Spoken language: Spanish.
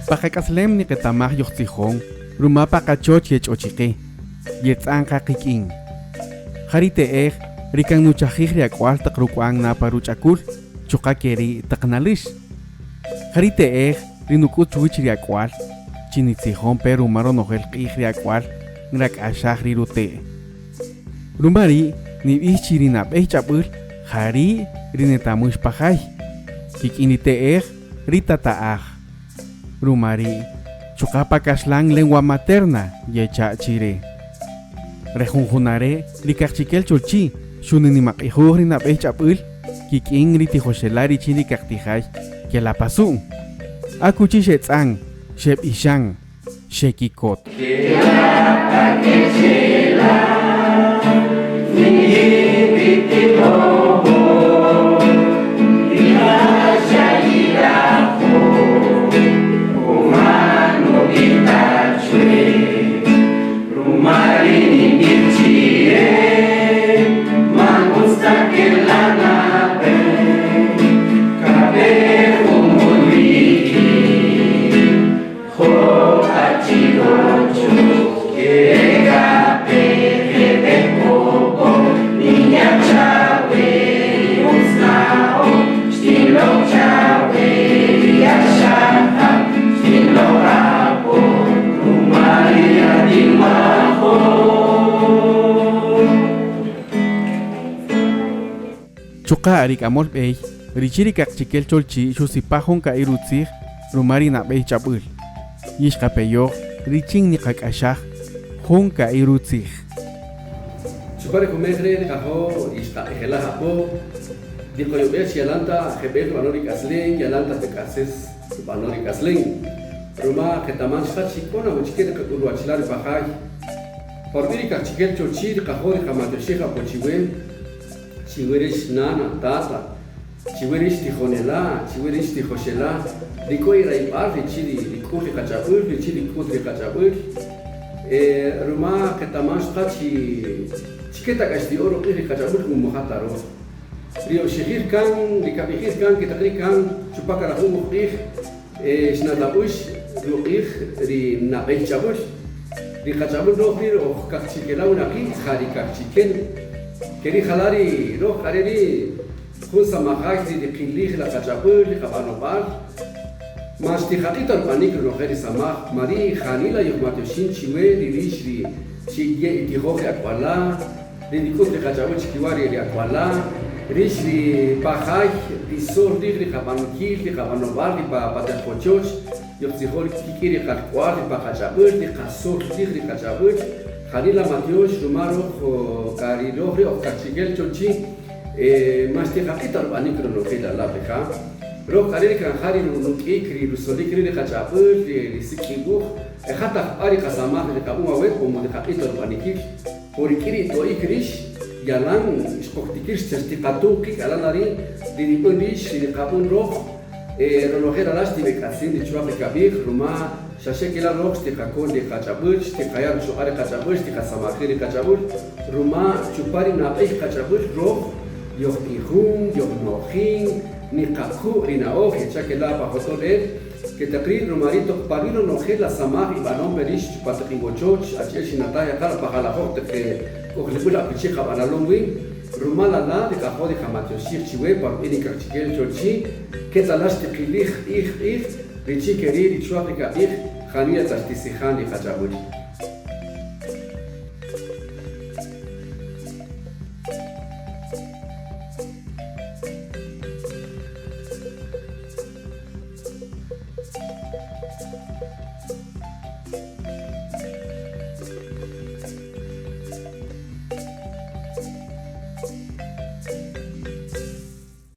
Pakakaslem ni ketamah yoxtijón, rumapa kachoch yech ochiqi, yetzanqa qikin. Harite rikan nuchajij riakwal taqrukwang naparuchakul, chukakeri taqnalish. Harite rinukut chuich riakwal, chinitzijón pero maro nojel qij riakwal, ngrak ashaj rirute. Rumari ni ichirinap chapul, hari rinetamush pajay. Kikinite rita taaj. Rumari chukapa kaslang lengua materna yecha chire. Rejunjunare rikachikel chulchi shuninimak rinap chapul, kikin riti joshelari chini kaktijay que la pasung. Akuchi shetzang, shep ishang, shekikot. Chuka arik amol bey, richiri kakchikel cholchi shusipahon ka irutzig, rumari na bey chapul. Yishkapeyo, riching ni kakashah, hon ka irutzig. Chupare kumegre kaho ishka ejela hapo, diko yobe yalanta hebel banori kasling, yalanta te kases banori kasling. Ruma ketaman shachikona muchkede kakulu achilari bahai. Porbiri kakchikel cholchi kaho di kamadrishiha pochiwen. Chiwerish nana, tata, chiwerish tijonela, chiwerish tijoshela, rikoi raipar, richiri, rikuri kachabur, richiri kudri kachabur, ruma ketamash tachi, chiqueta casti oro, iri kachabur, como mohataro. Rio shihir kan, rikabihir kan, kitakri kan, chupaka rahumu qih, shnatabush, ruqih, ri nabeh chabur, ri kachabur no rio, kakchikela unaki, hari kakchiken. Keri halari roh kareri khun samahaj di qilih la kachapur li qabanobar mas ti khatitor panik ro kheri samah mari khanila yuhmat shin chiwe di rishri chiye ti ho akwala di dikut li kachapur chiwari li akwala rishri bahaj di sor di qabanki li qabanobar di pa patakhochoch yuhzihol kikiri qakwal di kachapur di qasor di kachapur Khalila Matios Rumaro Caridohri of Kachigel Chochi Masti Hakitar Anikro Nokeda Lapeha Ro Karika Hari Nukikri Solikri Kachapur Sikibu Hata Arika Samah de Kabuma Wepo de Hakitar Panikik Orikiri Toikrish Yalan Spoktikish Testikatuki Alanari Dinipundish de Kabun Roh Ronojera Lasti Bekasin de Chuape Kabir Ruma Shashekila rox ti kakon de kachabur, ti kayar chuare kachabur, ti kasamakiri kachabur, ruma chupari napeh kachabur rox, yoh tihum, yoh nohin, ni kakhu rinaoh, chakela pahotole, que takrir rumarito parino nohe la samah ibanon berish chupatakingochoch, acheshi nataya kala pahalahok te oklibula pichi kabanalongwi, ruma la de kaho de kamatyoshir chiwe par ini kakchigel chochi, que talash te kilih ich Richi keri richuaprika ich khania tastisihani kachaburi.